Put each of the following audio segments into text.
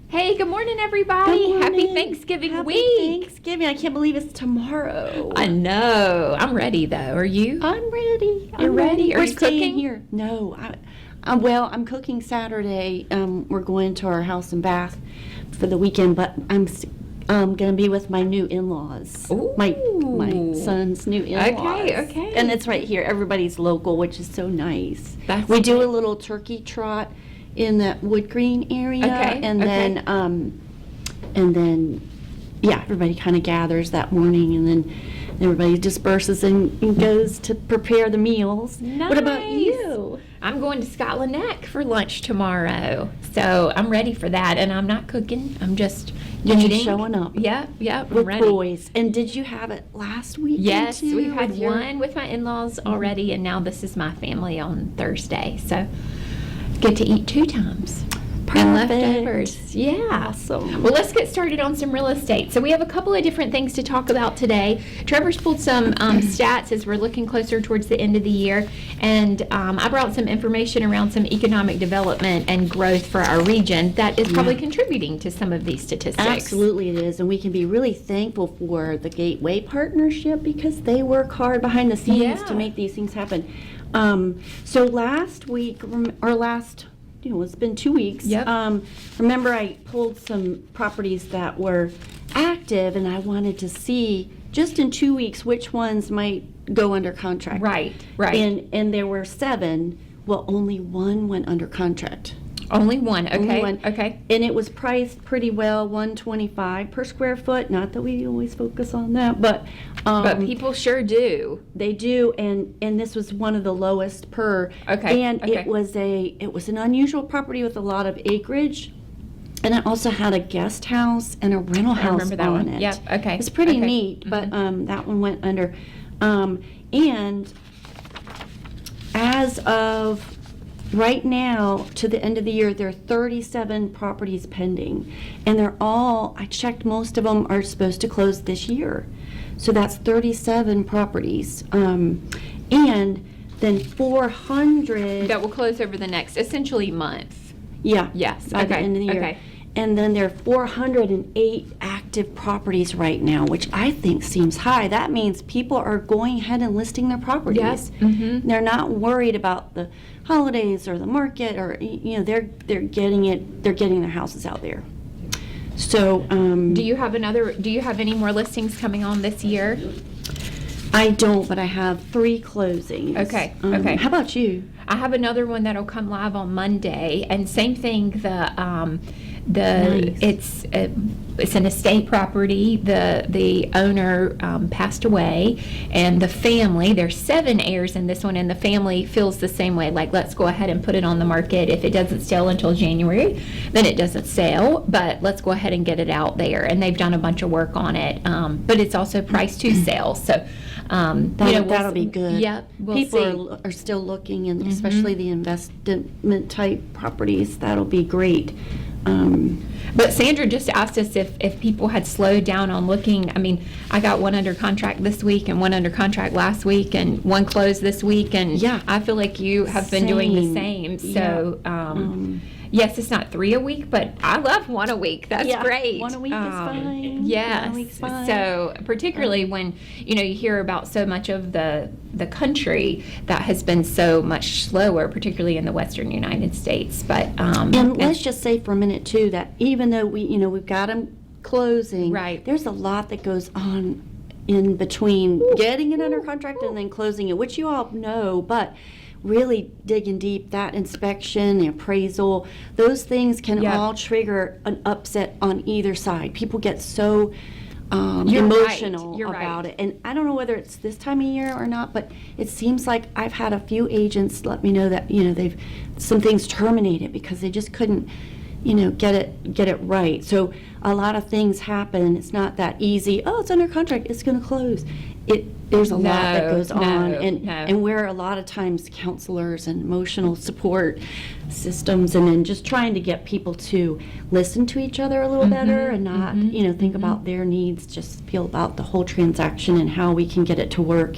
Hey, good morning, everybody. Good Happy morning. Thanksgiving Happy week. Thanksgiving. I can't believe it's tomorrow. I know. I'm ready, though. Are you? I'm ready. You're ready? Are We're you staying cooking? here. No. I'm cooking Saturday. We're going to our house in Bath for the weekend, but I'm going to be with my new in-laws. Ooh. My son's new in-laws. Okay. And it's right here. Everybody's local, which is so nice. That's We do great. a little turkey trot in that Wood Green area. Okay, And okay. then yeah, everybody kind of gathers that morning, and then everybody disperses and goes to prepare the meals. What about Nice. you? I'm going to Scotland Neck for lunch tomorrow. So I'm ready for that. And I'm not cooking. I'm just You're just eating. showing up. Yeah, I'm With ready. boys. And did you have it last weekend Yes, too, we've had with your- one with my in-laws already, and now this is my family on Thursday. So get to eat 2 times. And Perfect. leftovers. Yeah. Awesome. Well, let's get started on some real estate. So we have a couple of different things to talk about today. Trevor's pulled some stats as we're looking closer towards the end of the year. And I brought some information around some economic development and growth for our region that is probably contributing to some of these statistics. Absolutely it is, and we can be really thankful for the Gateway Partnership because they work hard behind the scenes Yeah. to make these things happen. So last week, it's been 2 weeks. Yep. Remember I pulled some properties that were active, and I wanted to see just in 2 weeks which ones might go under contract. Right. And there were 7. Well, only 1 went under contract. Only one. Okay. Only one. Okay. And it was priced pretty well, $125 per square foot. Not that we always focus on that, but People sure do. they do. And this was one of the lowest per. Okay, And okay. it was an unusual property with a lot of acreage, and it also had a guest house and a rental house remember that on one. it. Yep, okay, It's pretty okay. Mm-hmm. neat, but that one went under. And as of right now, to the end of the year, there are 37 properties pending. And I checked, most of them are supposed to close this year. So that's 37 properties. And then 400. That will close over the next, essentially, month. Yeah. Yes, By the okay, end of the year. okay. And then there are 408 active properties right now, which I think seems high. That means people are going ahead and listing their properties. Yes, mhm. They're not worried about the holidays or the market, or they're getting their houses out there. So Do you have any more listings coming on this year? I don't, but I have 3 closings. Okay, okay. How about you? I have another one that'll come live on Monday, and same thing. Nice. It's an estate property. The owner passed away, and the family. There's 7 heirs in this one, and the family feels the same way. Like, let's go ahead and put it on the market. If it doesn't sell until January, then it doesn't sell. But let's go ahead and get it out there. And they've done a bunch of work on it. But it's also priced to sell. So. That'll be good. Yep. We'll People see. are still looking, and especially the investment type properties. That'll be great. But Sandra just asked us if people had slowed down on looking. I mean, I got one under contract this week and one under contract last week and one closed this week. And Yeah. I feel like you have been doing the Same. same. So, yes, it's not 3 a week, but I love 1 a week. That's Yeah, great. 1 a week is fine. Yes. 1 a week's fine. So particularly when, you hear about so much of the country that has been so much slower, particularly in the western United States. But, And let's just say for a minute too that even though we've got them closing, Right. there's a lot that goes on in between getting it under contract and then closing it, which you all know, but really digging deep, that inspection, the appraisal, those things can Yeah. all trigger an upset on either side. People get so You're right. emotional You're about right. it. And I don't know whether it's this time of year or not, but it seems like I've had a few agents let me know that, they've some things terminated because they just couldn't, get it right. So a lot of things happen. It's not that easy. Oh, it's under contract. It's going to close. There's a lot that goes on, and where a lot of times counselors and emotional support systems, and then just trying to get people to listen to each other a little better and not, think about their needs, just feel about the whole transaction and how we can get it to work.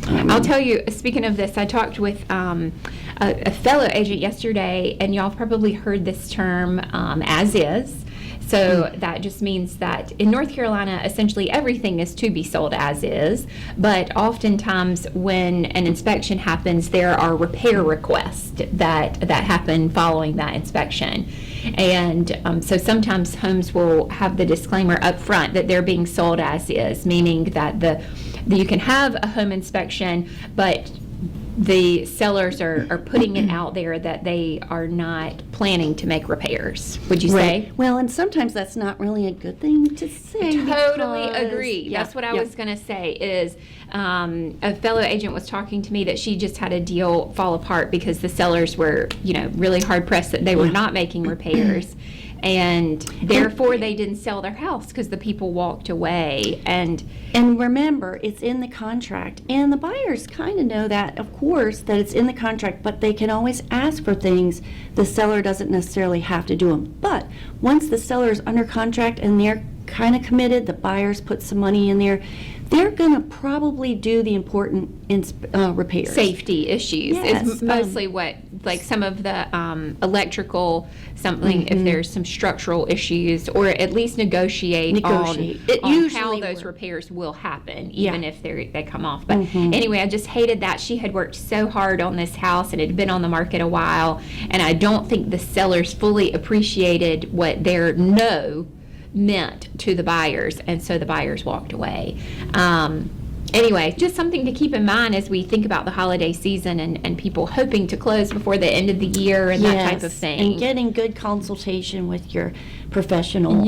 I'll tell you, speaking of this, I talked with a fellow agent yesterday, and y'all probably heard this term, as is. So that just means that in North Carolina, essentially everything is to be sold as is, but oftentimes when an inspection happens, there are repair requests that happen following that inspection. And so sometimes homes will have the disclaimer up front that they're being sold as is, meaning that you can have a home inspection, but the sellers are putting it out there that they are not planning to make repairs. Would you say? Well, and sometimes that's not really a good thing to say. Totally agree. That's what I was going to say is a fellow agent was talking to me that she just had a deal fall apart because the sellers were, really hard pressed that they were not making repairs. And therefore they didn't sell their house because the people walked away. And remember, it's in the contract, and the buyers kind of know that, of course, that it's in the contract, but they can always ask for things. The seller doesn't necessarily have to do them. But once the seller is under contract and they're kind of committed, the buyers put some money in there, they're going to probably do the important repairs. Safety issues is mostly what, like some of the electrical, something, if there's some structural issues, or at least negotiate. On how those repairs will happen, even if they come off. But anyway, I just hated that. She had worked so hard on this house, and it had been on the market a while, and I don't think the sellers fully appreciated what their no meant to the buyers, and so the buyers walked away. Anyway, just something to keep in mind as we think about the holiday season and people hoping to close before the end of the year and that type of thing. And getting good consultation with your professional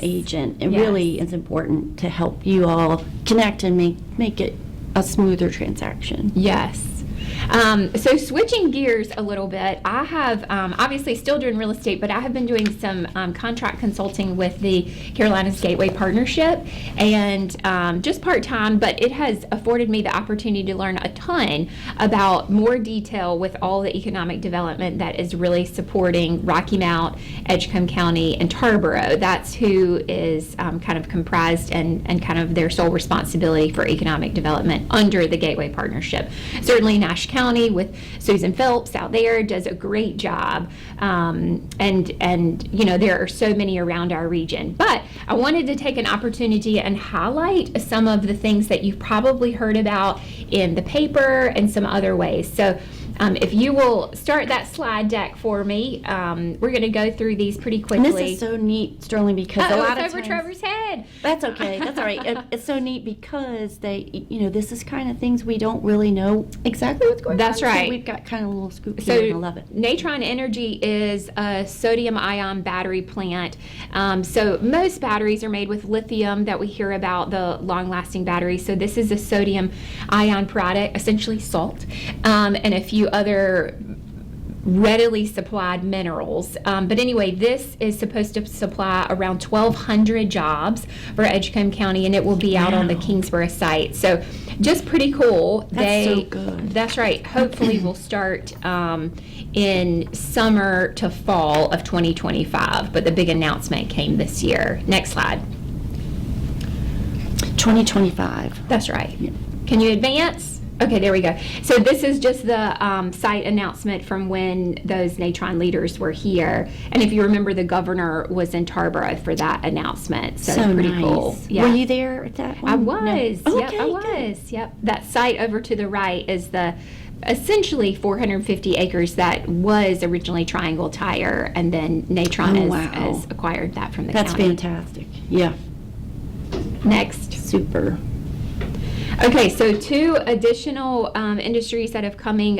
agent. It really is important to help you all connect and make it a smoother transaction. Yes. So switching gears a little bit, I have obviously still doing real estate, but I have been doing some contract consulting with the Carolinas Gateway Partnership, and just part-time, but it has afforded me the opportunity to learn a ton about more detail with all the economic development that is really supporting Rocky Mount, Edgecombe County, and Tarboro. That's who is kind of comprised and kind of their sole responsibility for economic development under the Gateway Partnership. Certainly Nash County with Susan Phelps out there does a great job, and there are so many around our region. But I wanted to take an opportunity and highlight some of the things that you've probably heard about in the paper and some other ways. So if you will start that slide deck for me, we're going to go through these pretty quickly. And this is so neat, Sterling, because a lot of times... over Trevor's head. That's okay. That's all right. It's so neat because this is kind of things we don't really know exactly what's going on. That's right. So we've got kind of a little scoop here, and I love it. Natron Energy is a sodium-ion battery plant. So most batteries are made with lithium that we hear about, the long-lasting batteries. So this is a sodium-ion product, essentially salt, and a few other readily supplied minerals. But anyway, this is supposed to supply around 1,200 jobs for Edgecombe County, and it will be out on the Kingsborough site. So just pretty cool. That's so good. That's right. Hopefully we'll start in summer to fall of 2025, but the big announcement came this year. Next slide. 2025. That's right. Yeah. Can you advance? Okay, there we go. So this is just the site announcement from when those Natron leaders were here. And if you remember, the governor was in Tarboro for that announcement. So pretty nice. Cool. Yeah. Were you there at that one? I was. No. Yep, Okay, I was. good. Yep. That site over to the right is the essentially 450 acres that was originally Triangle Tire, and then Natron has acquired that from the county. That's fantastic. Yeah. Next. Super. Okay, so two additional industries that have coming.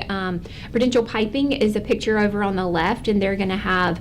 Prudential Piping is a picture over on the left, and they're going to have,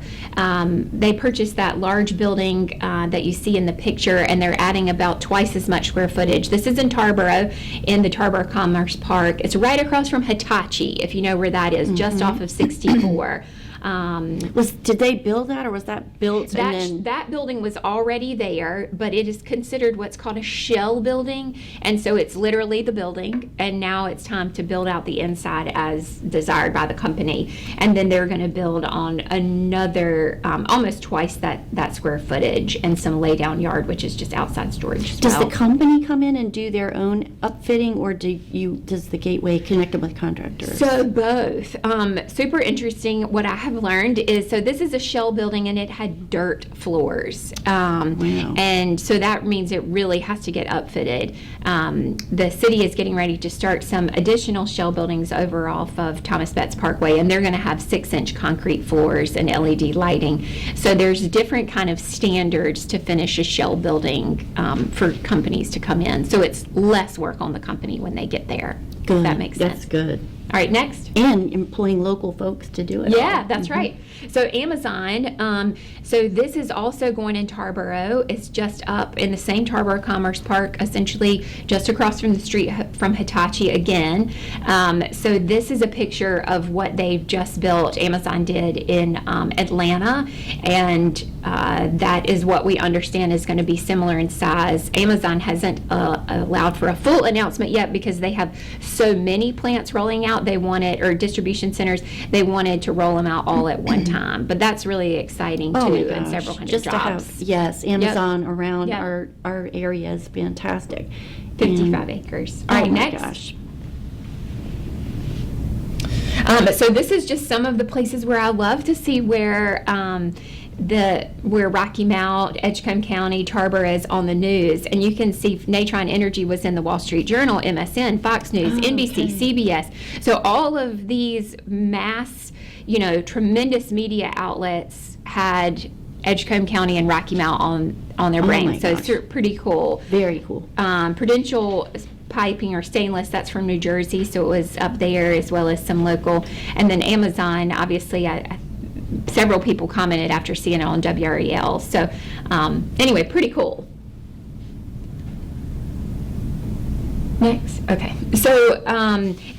they purchased that large building that you see in the picture, and they're adding about twice as much square footage. This is in Tarboro, in the Tarboro Commerce Park. It's right across from Hitachi, if you know where that is, just off of 64. Did they build that, or was that built and then? That building was already there, but it is considered what's called a shell building, and so it's literally the building, and now it's time to build out the inside as desired by the company, and then they're going to build on another almost twice that square footage and some lay down yard, which is just outside storage as Does well. the company come in and do their own upfitting, or does the Gateway connect them with contractors? So both. Super interesting. What I have learned is, so this is a shell building and it had dirt floors. Wow. And so that means it really has to get upfitted. The city is getting ready to start some additional shell buildings over off of Thomas Betts Parkway, and they're going to have 6-inch concrete floors and LED lighting. So there's different kind of standards to finish a shell building for companies to come in. So it's less work on the company when they get there. Good. If that makes sense. That's good. All right, next. And employing local folks to do it. Yeah, all. that's right. So Amazon, so this is also going in Tarboro. It's just up in the same Tarboro Commerce Park, essentially just across from the street from Hitachi again. So this is a picture of what they've just built. Amazon did in Atlanta, and that is what we understand is going to be similar in size. Amazon hasn't allowed for a full announcement yet because they have so many plants rolling out. They wanted, or distribution centers, they wanted to roll them out all at one time. But that's really exciting Oh my too, and gosh. several hundred Just jobs. to have, yes, Amazon around Yep. our area is fantastic. 55 And- acres. All right, oh my next. gosh. So this is just some of the places where I love to see where where Rocky Mount, Edgecombe County, Tarboro is on the news, and you can see Natron Energy was in the Wall Street Journal, MSN, Fox News, Oh, NBC, okay. CBS. So all of these mass, tremendous media outlets had Edgecombe County and Rocky Mount on their Oh brain. my So gosh. it's pretty cool. Very cool. Prudential Piping or Stainless, that's from New Jersey, so it was up there, as well as some local. And then Amazon, obviously, several people commented after seeing it on WREL. So anyway, pretty cool. Next. Okay. So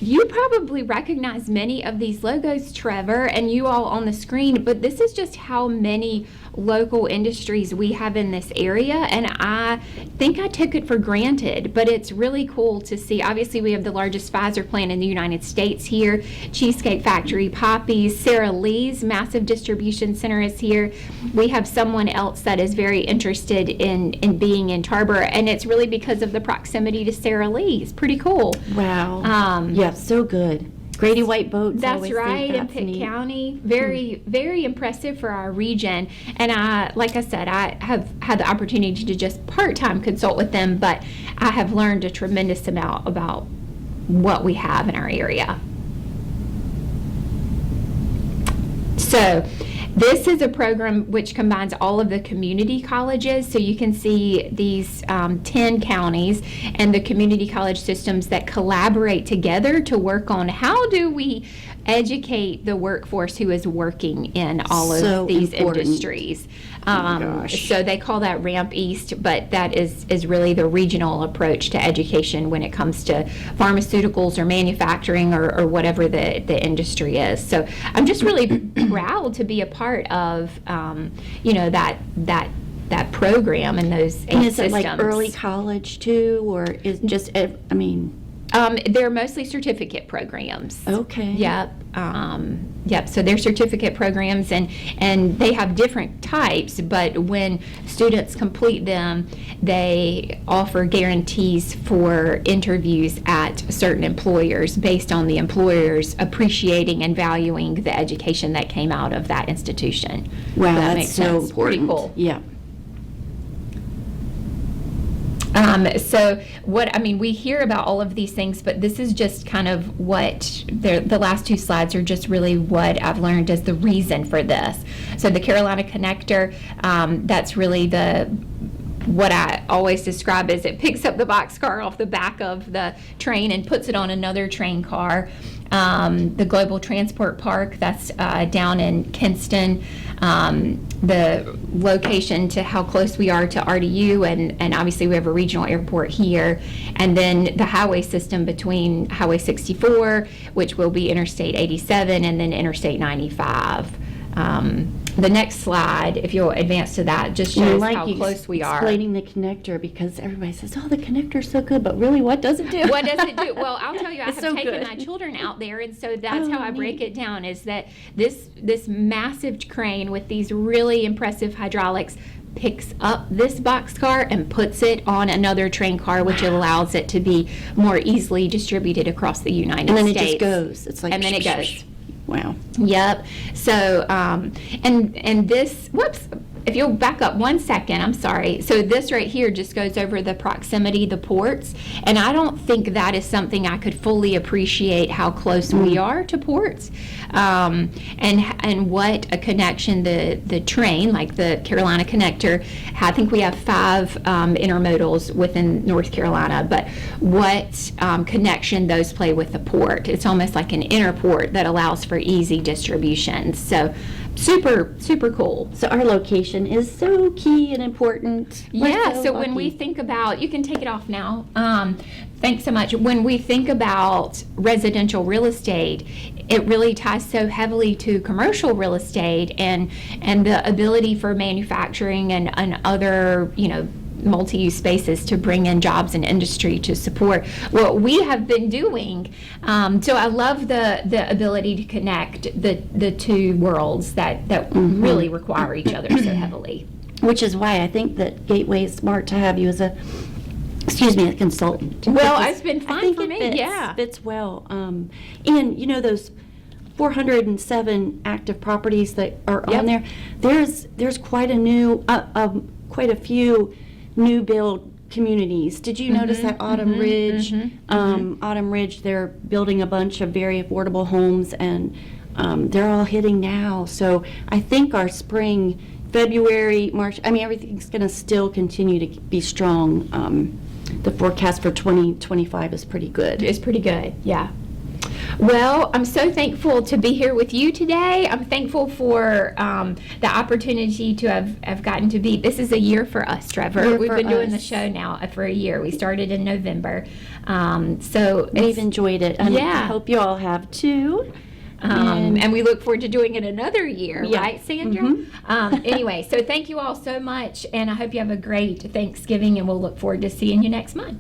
you probably recognize many of these logos, Trevor, and you all on the screen, but this is just how many local industries we have in this area, and I think I took it for granted, but it's really cool to see. Obviously, we have the largest Pfizer plant in the United States here, Cheesecake Factory, Poppy's, Sara Lee's massive distribution center is here. We have someone else that is very interested in being in Tarboro, and it's really because of the proximity to Sara Lee's. Pretty cool. Wow. Yeah, so good. Grady White Boats. I That's always think right, in that's Pitt neat. County. Very, very impressive for our region. And like I said, I have had the opportunity to just part-time consult with them, but I have learned a tremendous amount about what we have in our area. So this is a program which combines all of the community colleges. So you can see these 10 counties and the community college systems that collaborate together to work on how do we educate the workforce who is working in all So of these important. industries. my gosh. So they call that Ramp East, but that is really the regional approach to education when it comes to pharmaceuticals or manufacturing or whatever the industry is. So I'm just really proud to be a part of, that program and those And is systems. it like early college too, or is just, They're mostly certificate programs. okay. Yep. Yep. So they're certificate programs, and they have different types, but when students complete them, they offer guarantees for interviews at certain employers based on the employers appreciating and valuing the education that came out of that institution. Wow, If that that's makes so sense. important. Pretty cool. Yeah. So we hear about all of these things, but this is just kind of what the last two slides are just really what I've learned as the reason for this. So the Carolina Connector, that's really what I always describe as it picks up the boxcar off the back of the train and puts it on another train car. The Global Transport Park, that's down in Kinston. The location to how close we are to RDU, and obviously we have a regional airport here. And then the highway system between Highway 64, which will be Interstate 87, and then Interstate 95. The next slide, if you'll advance to that, just shows how you close we are. explaining the connector, because everybody says, oh, the connector's so good, but really, what does it do? What does it do? Well, I'll tell you, I It's have so taken good. my children out there, and so that's Oh, how I break neat. it down, is that this massive crane with these really impressive hydraulics picks up this boxcar and puts it on another train car, which allows it to be more easily distributed across the United And then States. it just goes. It's like, And then it goes. Wow. Yep. So, and this, whoops, if you'll back up 1 second, I'm sorry. So this right here just goes over the proximity, the ports, and I don't think that is something I could fully appreciate how close we are to ports, and what a connection the train, like the Carolina Connector, I think we have 5 intermodals within North Carolina, but what connection those play with the port. It's almost like an inner port that allows for easy distribution. So super, super cool. So our location is so key and important. We're Yeah, so when we lucky. think about, you can take it off now. Thanks so much. When we think about residential real estate, it really ties so heavily to commercial real estate and the ability for manufacturing and other, multi-use spaces to bring in jobs and industry to support what we have been doing. So I love the ability to connect the two worlds that really require each other so heavily. Which is why I think that Gateway is smart to have you as a consultant. Well, Because it's been I fun think for it me, fits, yeah. fits well. And those 407 active properties that are Yep. on there, there's quite a few new build communities. Did you notice that Autumn Ridge? Autumn Ridge, they're building a bunch of very affordable homes, and they're all hitting now. So I think our spring, February, March, everything's going to still continue to be strong. The forecast for 2025 is pretty good. It's pretty good, yeah. Well, I'm so thankful to be here with you today. I'm thankful for the opportunity to have gotten to be. This is a year for us, Trevor. Year We've for been doing the us. show now for a year. We started in November. So We've it's, enjoyed it, and Yeah. I hope you all have too. and we look forward to doing it another year, Yeah. right, Sandra? Anyway, so thank you all so much, and I hope you have a great Thanksgiving, and we'll look forward to seeing you next month.